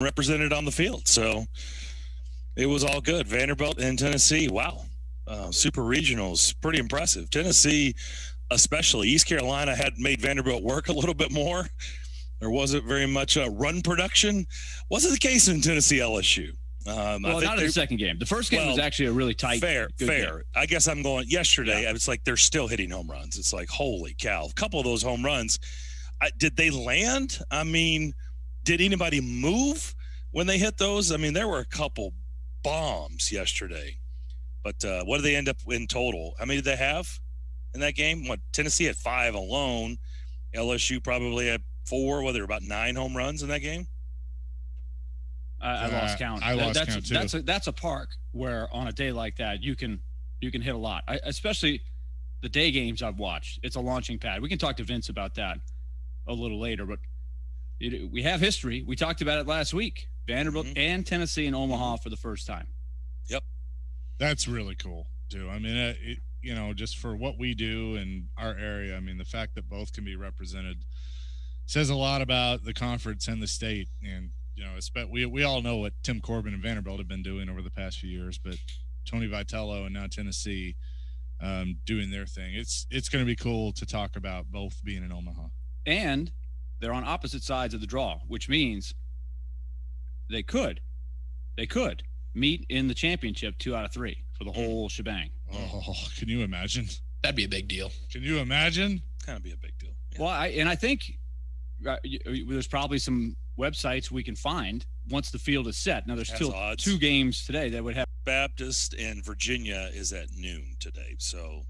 represented on the field. So it was all good. Vanderbilt and Tennessee, wow. Super regionals, pretty impressive. Tennessee, especially. East Carolina had made Vanderbilt work a little bit more. There wasn't very much run production. Wasn't the case in Tennessee LSU. Well, not in the second game. The first game was actually a really tight. Fair. Game. I guess I'm going yesterday. Yeah. It's like they're still hitting home runs. It's like, holy cow. A couple of those home runs, did they land? I mean, did anybody move when they hit those? I mean, there were a couple bombs yesterday. But what did they end up in total? How many did they have in that game? What, Tennessee had 5 alone. LSU probably had 4. Whether about 9 home runs in that game. I lost count. I lost count too. That's a park where on a day like that you can hit a lot. Especially the day games I've watched. It's a launching pad. We can talk to Vince about that a little later, but we have history. We talked about it last week. Vanderbilt and Tennessee in Omaha for the first time. Yep, that's really cool too. I mean, just for what we do in our area. I mean, the fact that both can be represented says a lot about the conference and the state. And we all know what Tim Corbin and Vanderbilt have been doing over the past few years, but Tony Vitello and now Tennessee doing their thing. It's going to be cool to talk about both being in Omaha. And they're on opposite sides of the draw, which means they could meet in the championship 2 out of 3 for the whole shebang. Oh, can you imagine? That'd be a big deal. Can you imagine? Kind of be a big deal. Yeah. Well, I think there's probably some websites we can find once the field is set. Now, there's still odds. 2 games today that would have. Baptist and Virginia is at noon today. So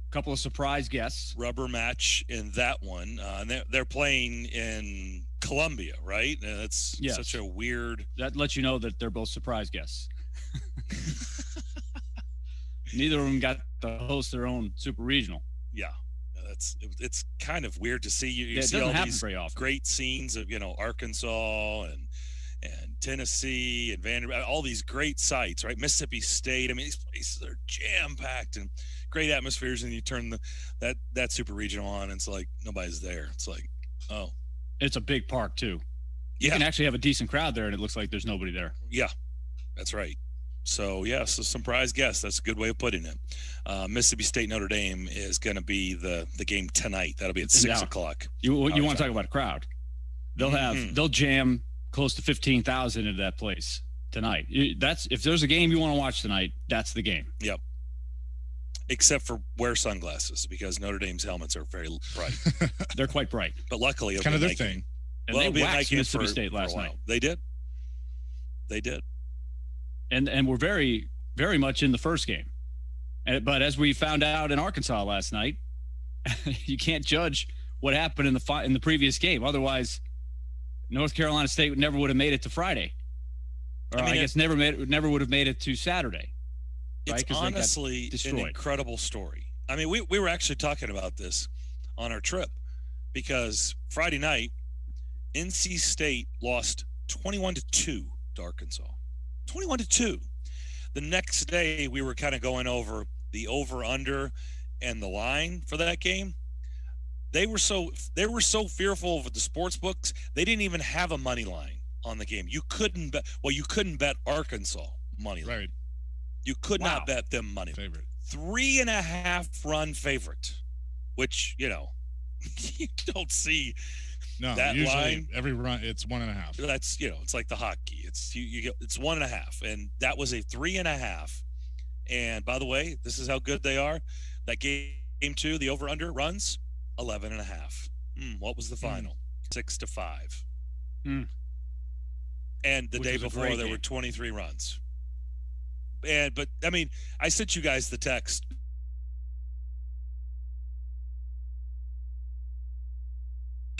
a couple of surprise guests. Rubber match in that one. And they're playing in Columbia, right? That's such a weird. That lets you know that they're both surprise guests. Neither of them got to host their own super regional. Yeah. It's kind of weird to see. You see all these great scenes of Arkansas and Tennessee and Vanderbilt, all these great sites, right? Mississippi State. I mean, these places are jam packed and great atmospheres, and you turn that super regional on, and it's like nobody's there. It's like, oh, it's a big park too. You can actually have a decent crowd there, and it looks like there's nobody there. Yeah, that's right. So, so surprise guest. That's a good way of putting it. Mississippi State Notre Dame is going to be the game tonight. That'll be at 6 o'clock. You want to talk about a crowd? They'll jam close to 15,000 into that place tonight. If there's a game you want to watch tonight, that's the game. Yep. Except for wear sunglasses, because Notre Dame's helmets are very bright. They're quite bright. But luckily, it's kind of their thing. And they waxed Mississippi State last night. They did. And we're very, very much in the first game. But as we found out in Arkansas last night, you can't judge what happened in the previous game. Otherwise, North Carolina State never would have made it to Friday. Or I guess never would have made it to Saturday. Right? It's honestly an incredible story. I mean, we were actually talking about this on our trip, because Friday night, NC State lost 21-2 to Arkansas. 21-2. The next day, we were kind of going over the over/under and the line for that game. They were so fearful of the sports books, they didn't even have a money line on the game. You couldn't bet Arkansas money line. Right. You could not bet them money. Favorite. 3.5 run favorite, which you don't see. No, that usually line, every run it's 1.5. That's it's like the hockey. It's it's 1.5, and that was a 3.5. And by the way, this is how good they are. That game 2, the over under runs 11.5. What was the final? 6-5. And the day before there were 23 runs. But I mean, I sent you guys the text.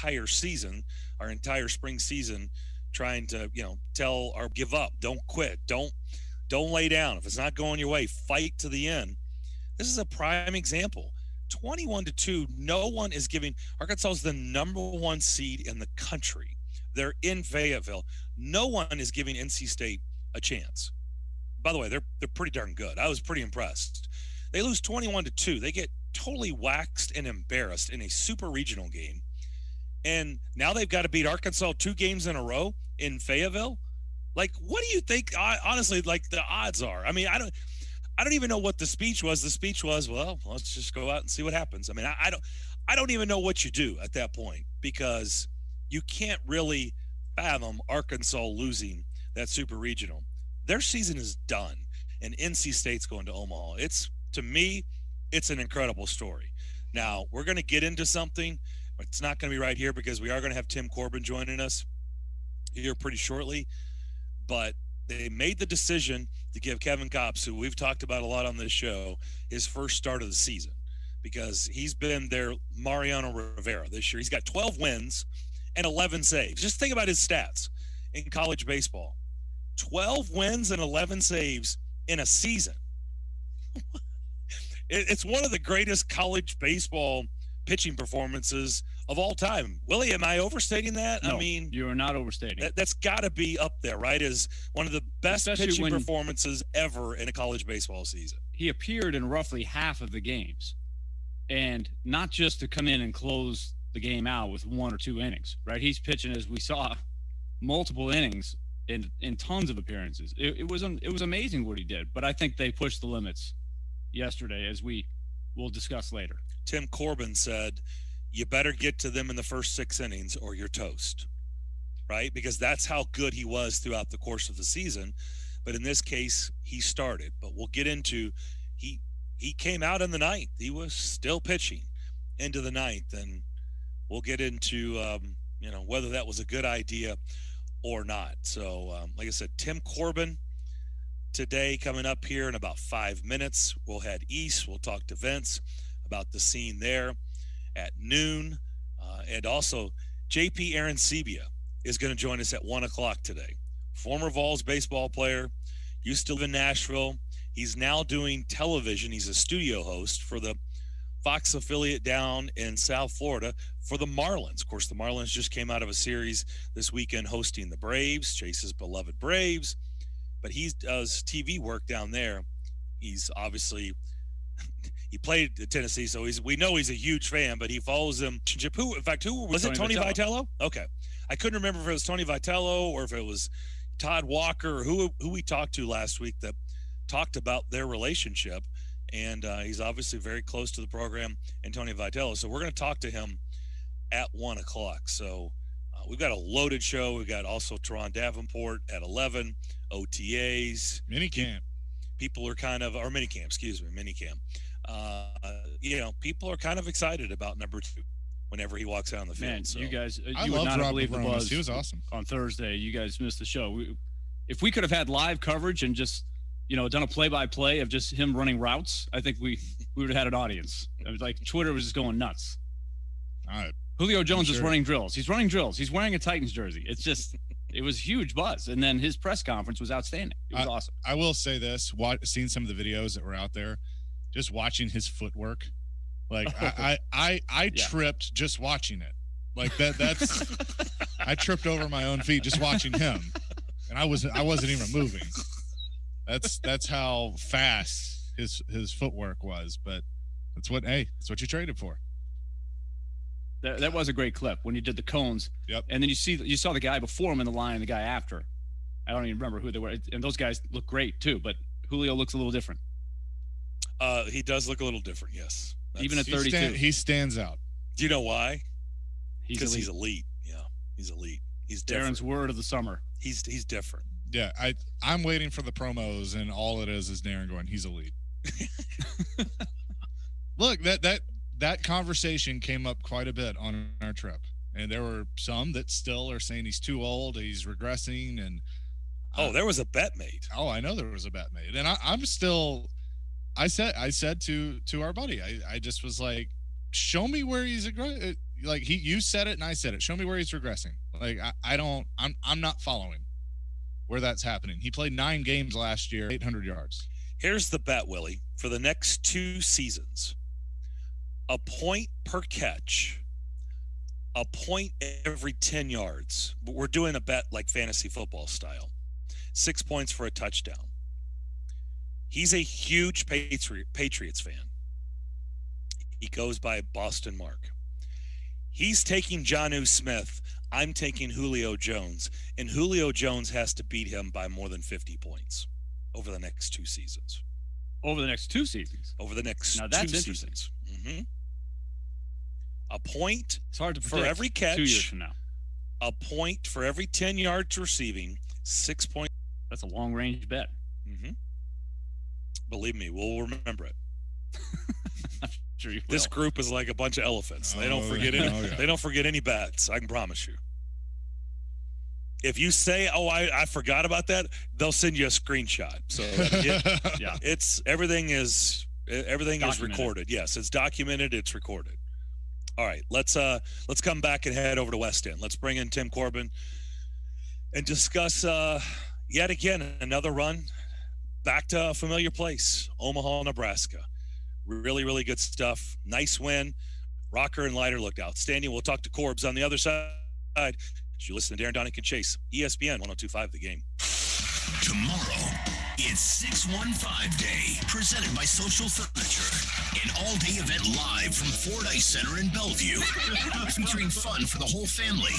Our entire spring season, trying to tell or give up, don't quit, don't lay down. If it's not going your way, fight to the end. This is a prime example. 21-2. No one is giving. Arkansas is the number 1 seed in the country. They're in Fayetteville. No one is giving NC State a chance. By the way, they're pretty darn good. I was pretty impressed. They lose 21-2. They get totally waxed and embarrassed in a super regional game. And now they've got to beat Arkansas 2 games in a row in Fayetteville? Like, what do you think? Honestly, like the odds are. I mean, I don't even know what the speech was. The speech was, well, let's just go out and see what happens. I mean, I don't even know what you do at that point, because you can't really fathom Arkansas losing that super regional. Their season is done, and NC State's going to Omaha. To me, it's an incredible story. Now, we're going to get into something. It's not going to be right here because we are going to have Tim Corbin joining us here pretty shortly. But they made the decision to give Kevin Kopps, who we've talked about a lot on this show, his first start of the season, because he's been their Mariano Rivera this year. He's got 12 wins and 11 saves. Just think about his stats in college baseball. 12 wins and 11 saves in a season. It's one of the greatest college baseball pitching performances of all time. Willie, am I overstating that? No, I mean, you are not overstating. That's got to be up there, right? As one of the best pitching performances ever in a college baseball season. He appeared in roughly half of the games, and not just to come in and close the game out with 1 or 2 innings, right? He's pitching, as we saw, multiple innings in tons of appearances. It was amazing what he did, but I think they pushed the limits yesterday, as we will discuss later. Tim Corbin said, you better get to them in the first 6 innings or you're toast, right? Because that's how good he was throughout the course of the season. But in this case, he started. But we'll get into he came out in the 9th. He was still pitching into the 9th, and we'll get into whether that was a good idea or not. So, like I said, Tim Corbin today coming up here in about 5 minutes. We'll head east. We'll talk to Vince about the scene there at noon. And also, JP Arancibia is going to join us at 1 o'clock today. Former Vols baseball player, used to live in Nashville. He's now doing television. He's a studio host for the Fox affiliate down in South Florida for the Marlins. Of course, the Marlins just came out of a series this weekend hosting the Braves, Chase's beloved Braves. But he does TV work down there. He's obviously he played at Tennessee, so we know he's a huge fan. But he follows him. Who was it? Tony Vitello? Okay, I couldn't remember if it was Tony Vitello or if it was Todd Walker or who we talked to last week that talked about their relationship. And he's obviously very close to the program and Tony Vitello. So we're going to talk to him at 1 o'clock. So we've got a loaded show. We've got also Turron Davenport at 11, OTAs. Minicamp. People are kind of, or minicamp, minicamp. People are kind of excited about number 2 whenever he walks out on the field. Man, so. you guys, I you would not have believed the buzz. He was awesome. On Thursday, you guys missed the show. If we could have had live coverage and just done a play-by-play of just him running routes, I think we would have had an audience. It was like Twitter was just going nuts. Julio Jones is running drills. He's running drills. He's wearing a Titans jersey. It's just, it was huge buzz. And then his press conference was outstanding. It was awesome. I will say this, seeing some of the videos that were out there, just watching his footwork, like I tripped just watching it. Like that's, I tripped over my own feet just watching him. And I wasn't even moving. That's how fast his footwork was, but that's what you traded for. That was a great clip when you did the cones. Yep. And then you saw the guy before him in the line and the guy after. I don't even remember who they were. And those guys look great too, but Julio looks a little different. He does look a little different, yes. Even at 32. He stands out. Do you know why? Because he's elite. Yeah, he's elite. He's different. Darren's word of the summer. He's different. Yeah, I'm waiting for the promos, and all it is Darren going, he's elite. Look, that conversation came up quite a bit on our trip, and there were some that still are saying he's too old, he's regressing, and there was a bet made. Oh, I know there was a bet made, and I'm still. I said to our buddy, I just was like, show me where he's like you said it and I said it. Show me where he's regressing. Like I'm not following where that's happening. He played 9 games last year, 800 yards. Here's the bet, Willie. For the next 2 seasons, a point per catch, a point every 10 yards. But we're doing a bet like fantasy football style. 6 points for a touchdown. He's a huge Patriots fan. He goes by Boston Mark. He's taking Jonnu Smith I'm taking Julio Jones, and Julio Jones has to beat him by more than 50 points over the next 2 seasons. Over the next 2 seasons? Over the next now that's 2 interesting. seasons. Mm-hmm. A point it's hard to for every catch. 2 years from now. A point for every 10 yards receiving. 6 points. That's a long-range bet. Mm-hmm. Believe me, we'll remember it. Sure you will. This group is like a bunch of elephants. They don't forget any. They don't forget any bets. I can promise you. If you say, "Oh, I forgot about that," they'll send you a screenshot. So yeah, it's everything is recorded. Yes, it's documented. It's recorded. All right, let's come back and head over to West End. Let's bring in Tim Corbin and discuss yet again another run back to a familiar place, Omaha, Nebraska. Really, really good stuff. Nice win. Rocker and Leiter looked outstanding. We'll talk to Corbs on the other side as you listen to Darren, Daunic, and Chase, ESPN 102.5 The Game. Tomorrow, it's 615 Day, presented by Social Furniture. An all-day event live from Ford Ice Center in Bellevue, featuring fun for the whole family.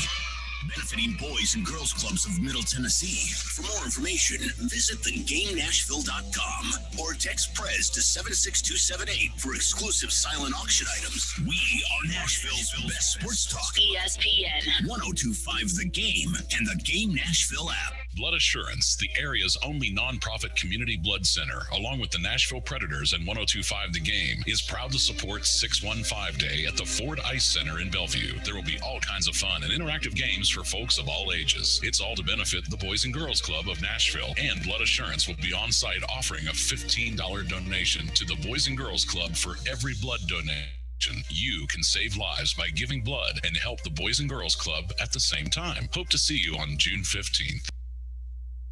Benefiting boys and girls clubs of Middle Tennessee. For more information, visit thegamenashville.com or text Preds to 76278 for exclusive silent auction items. We are Nashville's best sports talk. ESPN 102.5 The Game and the Game Nashville app. Blood Assurance, the area's only nonprofit community blood center, along with the Nashville Predators and 102.5 The Game, is proud to support 615 Day at the Ford Ice Center in Bellevue. There will be all kinds of fun and interactive games for folks of all ages. It's all to benefit the Boys and Girls Club of Nashville, and Blood Assurance will be on site offering a $15 donation to the Boys and Girls Club for every blood donation. You can save lives by giving blood and help the Boys and Girls Club at the same time. Hope to see you on June 15th.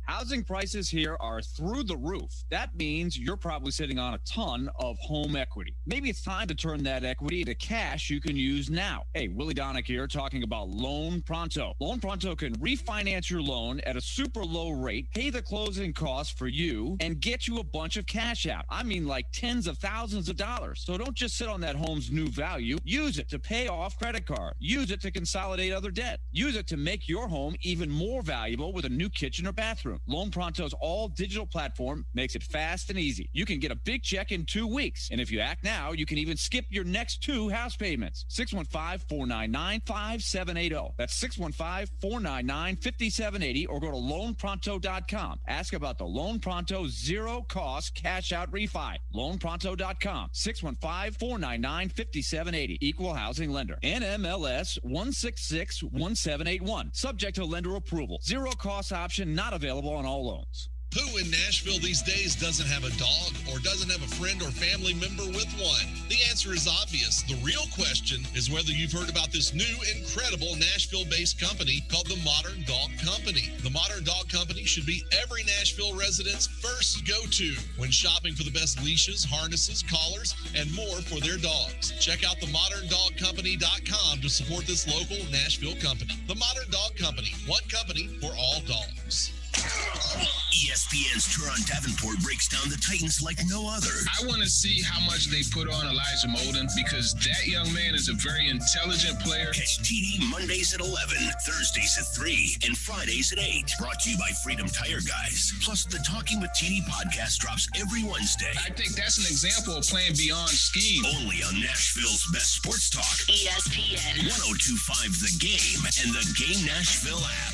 Housing prices here are through the roof. That means you're probably sitting on a ton of home equity. Maybe it's time to turn that equity into cash you can use now. Hey, Willie Daunic here talking about Loan Pronto. Loan Pronto can refinance your loan at a super low rate, pay the closing costs for you, and get you a bunch of cash out. I mean, like tens of thousands of dollars. So don't just sit on that home's new value. Use it to pay off credit card. Use it to consolidate other debt. Use it to make your home even more valuable with a new kitchen or bathroom. Loan Pronto's all-digital platform makes it fast and easy. You can get a big check in 2 weeks. And if you act now, you can even skip your next 2 house payments. 615-499-5780. That's 615-499-5780, or go to loanpronto.com. Ask about the Loan Pronto zero-cost cash-out refi. Loanpronto.com. 615-499-5780. Equal housing lender. NMLS 1661781. Subject to lender approval. Zero-cost option not available on all loans. Who in Nashville these days doesn't have a dog or doesn't have a friend or family member with one? The answer is obvious. The real question is whether you've heard about this new, incredible Nashville-based company called the Modern Dog Company. The Modern Dog Company should be every Nashville resident's first go-to when shopping for the best leashes, harnesses, collars, and more for their dogs. Check out themoderndogcompany.com to support this local Nashville company. The Modern Dog Company, one company for all dogs. ESPN's Turron Davenport breaks down the Titans like no other. I want to see how much they put on Elijah Molden, because that young man is a very intelligent player. Catch TD Mondays at 11, Thursdays at 3, and Fridays at 8. Brought to you by Freedom Tire Guys. Plus, the Talking with TD podcast drops every Wednesday. I think that's an example of playing beyond scheme. Only on Nashville's best sports talk. ESPN 102.5 The Game and the Game Nashville app.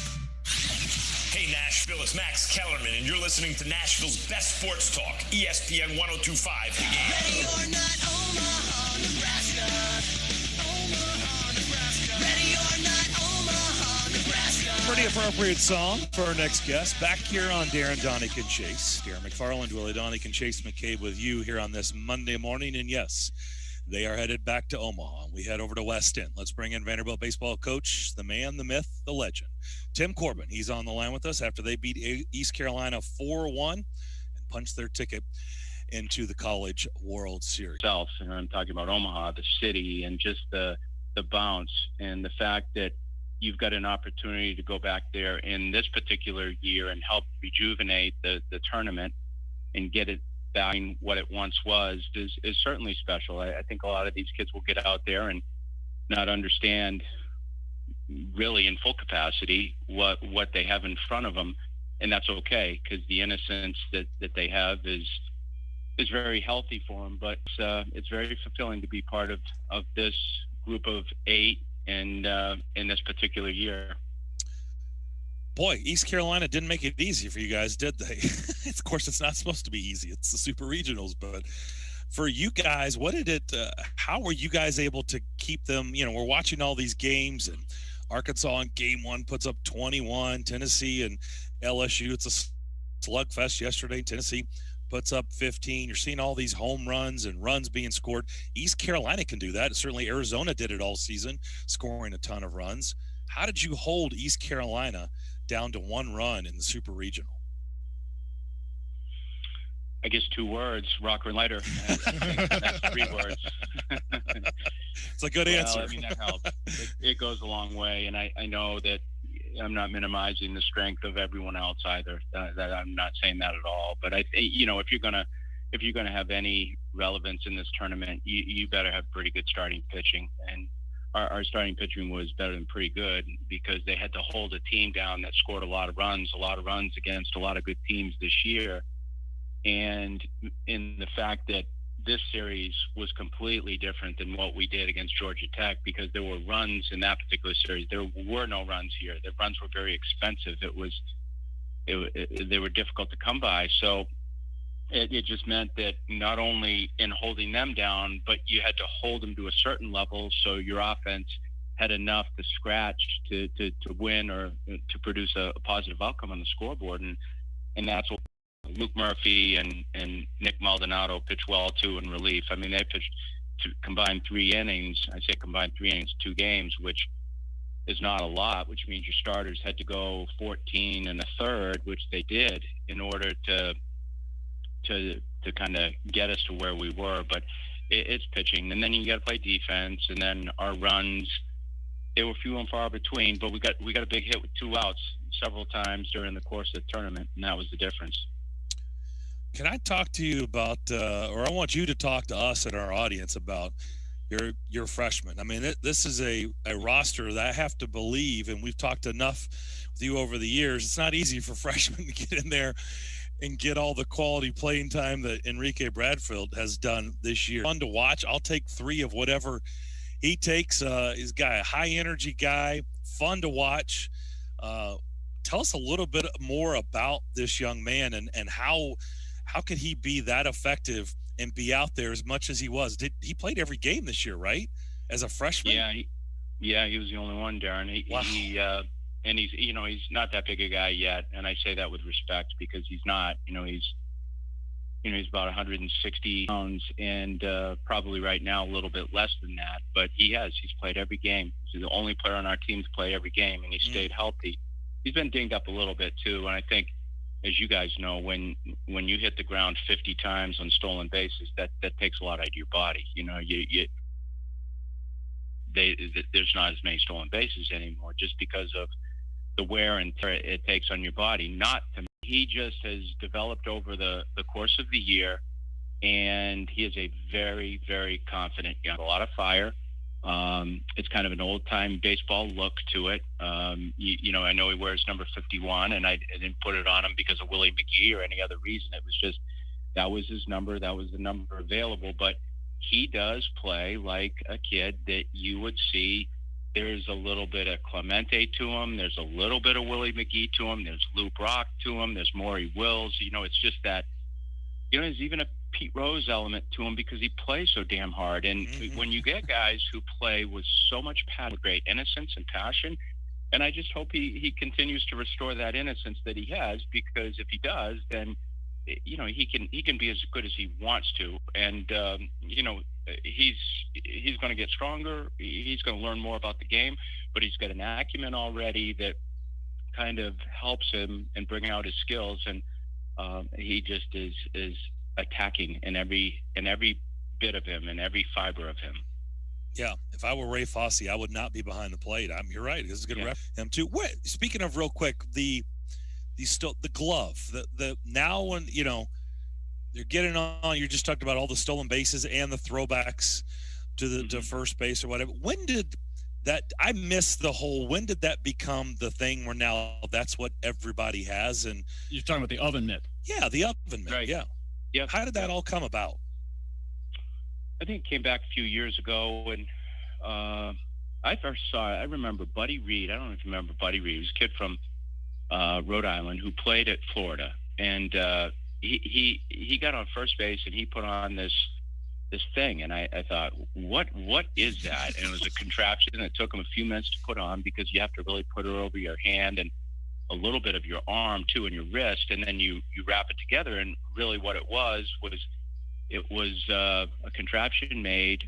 Hey, Nashville, it's Max Kellerman, and you're listening to Nashville's best sports talk, ESPN 102.5 The Game. Ready or not, Omaha, Nebraska. Omaha, Nebraska. Ready or not, Omaha, Nebraska. Pretty appropriate song for our next guest. Back here on Darren, Daunic, and Chase. Darren McFarland, Willie Daunic, and Chase McCabe with you here on this Monday morning. And yes, they are headed back to Omaha. We head over to West End. Let's bring in Vanderbilt baseball coach, the man, the myth, the legend, Tim Corbin. He's on the line with us after they beat East Carolina 4-1 and punched their ticket into the College World Series. And I'm talking about Omaha, the city, and just the bounce and the fact that you've got an opportunity to go back there in this particular year and help rejuvenate the tournament and get it back what it once was is certainly special. I think a lot of these kids will get out there and not understand really in full capacity what they have in front of them, and that's okay, because the innocence that they have is very healthy for them. But it's very fulfilling to be part of this group of 8 and in this particular year. Boy, East Carolina didn't make it easy for you guys, did they? Of course, it's not supposed to be easy. It's the Super Regionals, but for you guys, what did it? How were you guys able to keep them? We're watching all these games, and Arkansas in game 1 puts up 21. Tennessee and LSU, it's a slugfest yesterday. Tennessee puts up 15. You're seeing all these home runs and runs being scored. East Carolina can do that. Certainly, Arizona did it all season, scoring a ton of runs. How did you hold East Carolina down to 1 run in the Super Regional? I guess 2 words: rocker and lighter. That's 3 words. It's a good answer. I mean, that helps. It goes a long way, and I know that I'm not minimizing the strength of everyone else either. That I'm not saying that at all. But if you're gonna have any relevance in this tournament, you better have pretty good starting pitching. And our starting pitching was better than pretty good, because they had to hold a team down that scored a lot of runs against a lot of good teams this year. And in the fact that this series was completely different than what we did against Georgia Tech, because there were runs in that particular series. There were no runs here. The runs were very expensive. They were difficult to come by. So it just meant that not only in holding them down, but you had to hold them to a certain level, so your offense had enough to scratch to win or to produce a positive outcome on the scoreboard. And that's what Luke Murphy and Nick Maldonado pitched well too in relief. I mean, they pitched to combined 3 innings. I say combined 3 innings, 2 games, which is not a lot, which means your starters had to go 14 1/3, which they did, in order to kind of get us to where we were. But it's pitching, and then you got to play defense, and then our runs, they were few and far between, but we got a big hit with 2 outs several times during the course of the tournament, and that was the difference. Can I talk to you about, or I want you to talk to us and our audience about your freshmen? I mean, this is a roster that I have to believe, and we've talked enough with you over the years, it's not easy for freshmen to get in there and get all the quality playing time that Enrique Bradfield has done this year. Fun to watch. I'll take 3 of whatever he takes. He's a high energy guy, fun to watch. Tell us a little bit more about this young man and how could he be that effective and be out there as much as he was? He played every game this year, right? As a freshman? Yeah, he was the only one, Darren. Wow. And he's not that big a guy yet, and I say that with respect, because he's not. He's about 160 pounds, and probably right now a little bit less than that. But he's played every game. He's the only player on our team to play every game, and he stayed healthy. He's been dinged up a little bit too, and I think, as you guys know, when you hit the ground 50 times on stolen bases, that takes a lot out of your body. There's not as many stolen bases anymore, just because of the wear and tear it takes on your body. He just has developed over the course of the year, and he is a very, very confident guy. A lot of fire. It's kind of an old-time baseball look to it. I know he wears number 51, and I didn't put it on him because of Willie McGee or any other reason. It was just that was his number. That was the number available. But he does play like a kid that you would see. There's a little bit of Clemente to him. There's a little bit of Willie McGee to him. There's Lou Brock to him. There's Maury Wills. It's just that, there's even a Pete Rose element to him, because he plays so damn hard. And when you get guys who play with so much passion, with great innocence and passion, and I just hope he continues to restore that innocence that he has, because if he does, then he can be as good as he wants to. And he's going to get stronger. He's going to learn more about the game, but he's got an acumen already that kind of helps him and bring out his skills. And he just is attacking in every bit of him and every fiber of him. Yeah, if I were Ray Fosse, I would not be behind the plate. You're right. This is going to rep him too. Speaking of, real quick, the glove, the now when they're getting on. You just talked about all the stolen bases and the throwbacks to the to first base or whatever. When did that I miss the whole, when did that become the thing where now that's what everybody has? And you're talking about the oven mitt. Yeah, the oven mitt. Right. Yeah. Yeah. How did that all come about? I think it came back a few years ago, and I first saw it. I remember Buddy Reed. I don't know if you remember Buddy Reed. He was a kid from Rhode Island who played at Florida, and he got on first base and he put on this thing, and I thought, what is that? And it was a contraption that took him a few minutes to put on, because you have to really put it over your hand and a little bit of your arm too, and your wrist, and then you wrap it together. And really what it was a contraption made,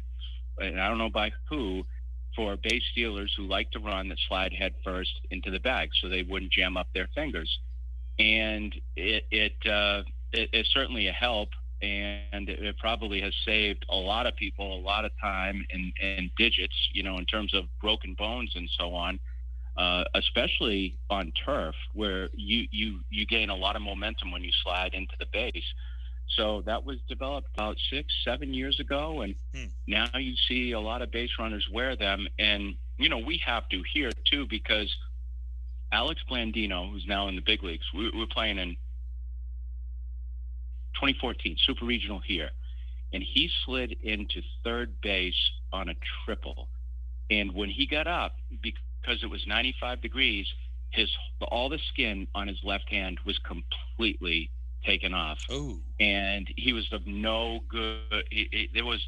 and I don't know by who, for base stealers who like to run that slide head first into the bag so they wouldn't jam up their fingers. And it's certainly a help, and it probably has saved a lot of people a lot of time and digits, in terms of broken bones and so on, especially on turf, where you gain a lot of momentum when you slide into the base. So that was developed about 6-7 years ago, and now you see a lot of base runners wear them. And we have to here too, because Alex Blandino, who's now in the big leagues, we were playing in 2014 Super Regional here, and he slid into third base on a triple. And when he got up, because it was 95 degrees, all the skin on his left hand was completely taken off. Oh. And he was of no good. It was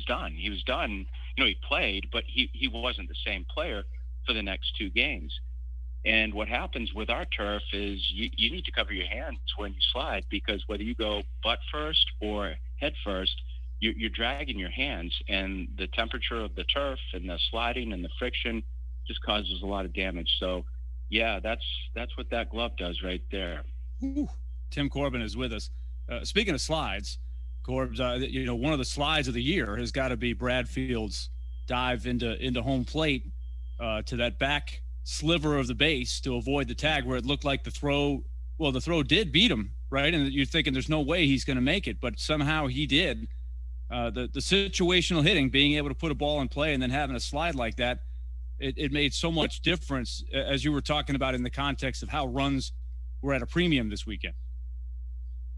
done. He was done. He played, but he wasn't the same player for the next 2 games. And what happens with our turf is you need to cover your hands when you slide, because whether you go butt first or head first, you're dragging your hands, and the temperature of the turf and the sliding and the friction just causes a lot of damage. So yeah, that's what that glove does right there. Ooh. Tim Corbin is with us. Speaking of slides, Corbs, one of the slides of the year has got to be Bradfield's dive into home plate to that back sliver of the base to avoid the tag, where it looked like the throw did beat him, right? And you're thinking there's no way he's going to make it, but somehow he did. The situational hitting, being able to put a ball in play and then having a slide like that, it made so much difference, as you were talking about, in the context of how runs were at a premium this weekend.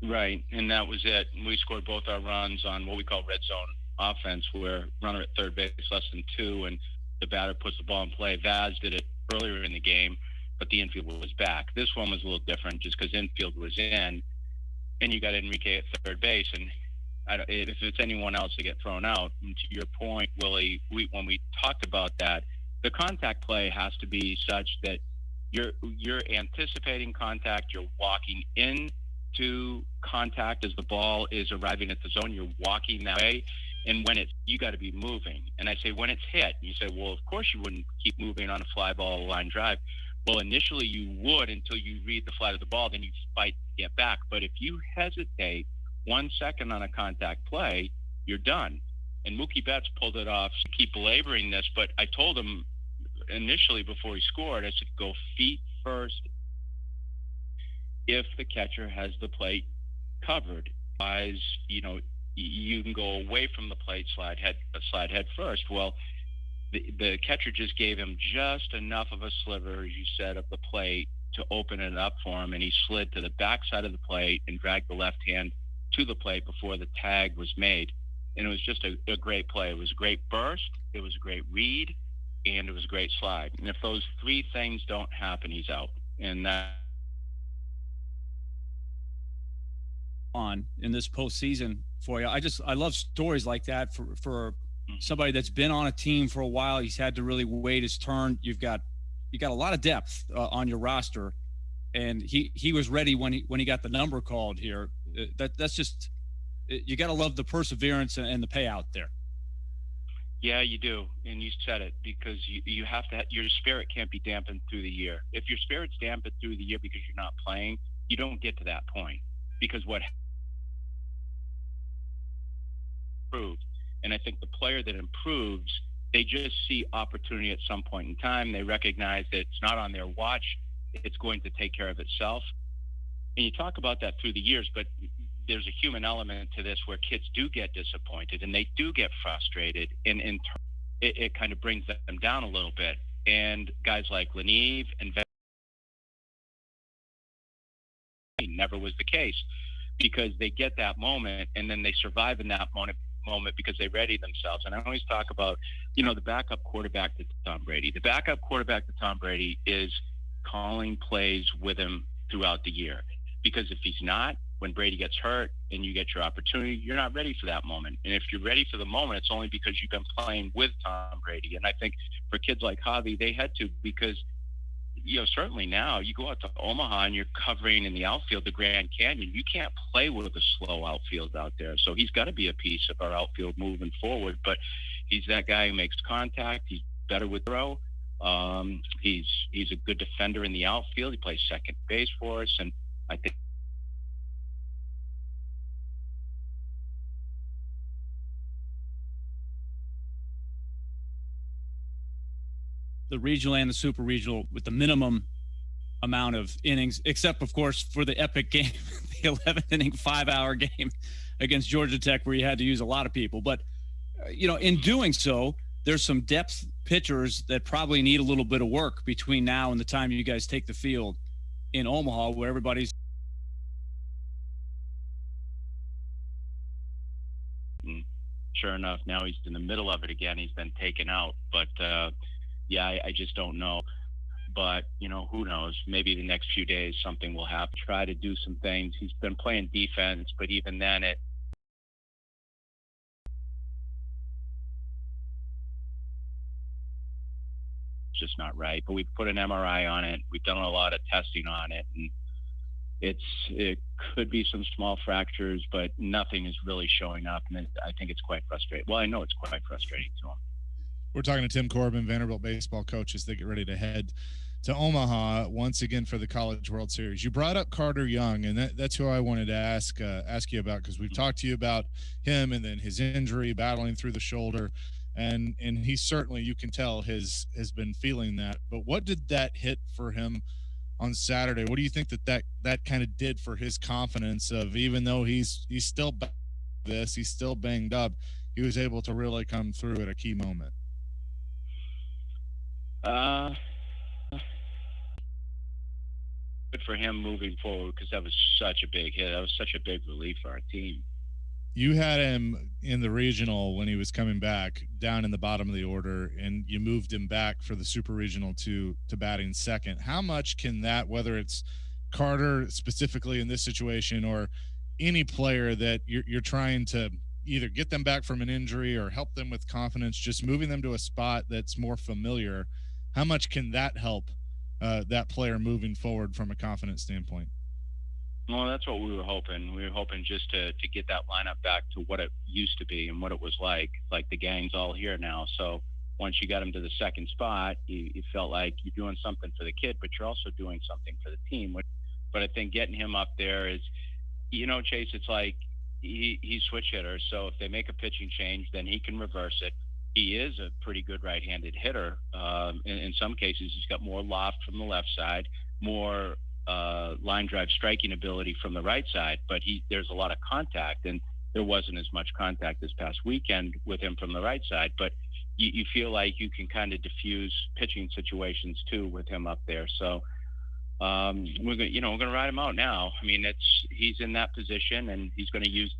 Right, and that was it. We scored both our runs on what we call red zone offense, where runner at third base less than 2, and the batter puts the ball in play. Vaz did it earlier in the game, but the infield was back. This one was a little different just because infield was in, and you got Enrique at third base. And if it's anyone else to get thrown out, and to your point, Willie, when we talked about that, the contact play has to be such that you're anticipating contact, you're walking into contact as the ball is arriving at the zone, you're walking that way. And when you got to be moving. And I say, when it's hit, you say, well, of course you wouldn't keep moving on a fly ball or line drive. Well, initially you would until you read the flight of the ball, then you fight to get back. But if you hesitate 1 second on a contact play, you're done. And Mookie Betts pulled it off. I keep belaboring this, but I told him initially before he scored, I said, go feet first if the catcher has the plate covered. Otherwise, you can go away from the plate, slide head first. Well, the catcher just gave him just enough of a sliver, as you said, of the plate to open it up for him, and he slid to the backside of the plate and dragged the left hand to the plate before the tag was made. And it was just a great play. It was a great burst, it was a great read, and it was a great slide. And if those 3 things don't happen, he's out. And that on in this postseason for you. I love stories like that for somebody that's been on a team for a while. He's had to really wait his turn. You got a lot of depth on your roster, and he was ready when he got the number called here. That's just, you got to love the perseverance and the payout there. Yeah, you do. And you said it, because you have to, your spirit can't be dampened through the year. If your spirit's dampened through the year because you're not playing, you don't get to that point, because what improved. And I think the player that improves, they just see opportunity at some point in time. They recognize that it's not on their watch. It's going to take care of itself. And you talk about that through the years, but there's a human element to this where kids do get disappointed and they do get frustrated. And it kind of brings them down a little bit. And guys like Leneve and never was the case, because they get that moment and then they survive in that moment because they ready themselves. And I always talk about, the backup quarterback to Tom Brady. The backup quarterback to Tom Brady is calling plays with him throughout the year, because if he's not, when Brady gets hurt and you get your opportunity, you're not ready for that moment. And if you're ready for the moment, it's only because you've been playing with Tom Brady. And I think for kids like Javi, they had to, because certainly now you go out to Omaha and you're covering in the outfield the Grand Canyon. You can't play with a slow outfield out there. So he's got to be a piece of our outfield moving forward. But he's that guy who makes contact. He's better with throw. He's a good defender in the outfield. He plays second base for us. And I think the regional and the super regional with the minimum amount of innings, except of course for the epic game, the 11th inning 5-hour game against Georgia Tech, where you had to use a lot of people. But in doing so, there's some depth pitchers that probably need a little bit of work between now and the time you guys take the field in Omaha, where everybody's sure enough, now he's in the middle of it again. He's been taken out, but I just don't know. But, who knows? Maybe the next few days something will happen. Try to do some things. He's been playing defense, but even then it's just not right. But we've put an MRI on it. We've done a lot of testing on it. And it could be some small fractures, but nothing is really showing up. And I think it's quite frustrating. Well, I know it's quite frustrating to him. We're talking to Tim Corbin, Vanderbilt baseball coach, as they get ready to head to Omaha once again for the College World Series. You brought up Carter Young, and that's who I wanted to ask you about, because we've talked to you about him and then his injury, battling through the shoulder, and he certainly, you can tell, has been feeling that. But what did that hit for him on Saturday? What do you think that kind of did for his confidence of, even though he's still he's still banged up, he was able to really come through at a key moment? Good for him moving forward, because that was such a big hit. That was such a big relief for our team. You had him in the regional when he was coming back down in the bottom of the order, and you moved him back for the super regional to batting second. How much can that, whether it's Carter specifically in this situation or any player that you're trying to either get them back from an injury or help them with confidence, just moving them to a spot that's more familiar, how much can that help that player moving forward from a confidence standpoint? Well, that's what we were hoping. We were hoping just to get that lineup back to what it used to be and what it was like the gang's all here now. So once you got him to the second spot, you felt like you're doing something for the kid, but you're also doing something for the team. But I think getting him up there is, Chase, it's like he's switch hitter. So if they make a pitching change, then he can reverse it. He is a pretty good right-handed hitter. In some cases, he's got more loft from the left side, more line drive striking ability from the right side, but there's a lot of contact, and there wasn't as much contact this past weekend with him from the right side. But you feel like you can kind of diffuse pitching situations too with him up there. So we're gonna ride him out now. I mean, he's in that position, and he's going to use.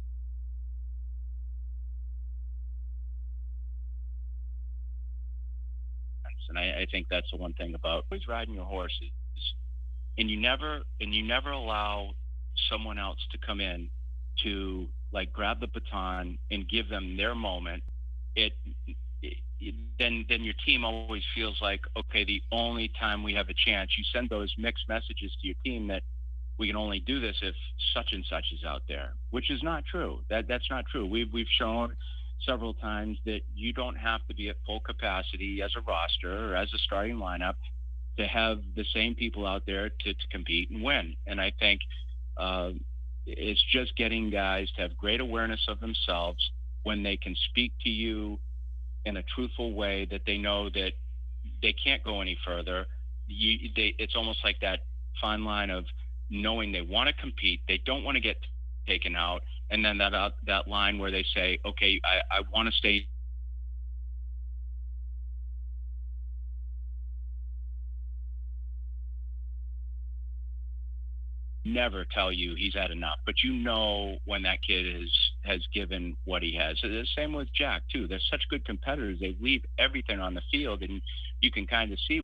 And I think that's the one thing about always riding your horses, and you never allow someone else to come in to grab the baton and give them their moment. Then your team always feels like, okay, the only time we have a chance, you send those mixed messages to your team that we can only do this if such and such is out there, which is not true. That's not true. We've shown several times that you don't have to be at full capacity as a roster or as a starting lineup to have the same people out there to compete and win. And I think it's just getting guys to have great awareness of themselves when they can speak to you in a truthful way, that they know that they can't go any further. It's almost like that fine line of knowing they want to compete, they don't want to get taken out, and then that line where they say, okay, I want to stay. never tell you he's had enough, but you know when that kid has given what he has. So the same with Jack too. They're such good competitors. They leave everything on the field, and you can kind of see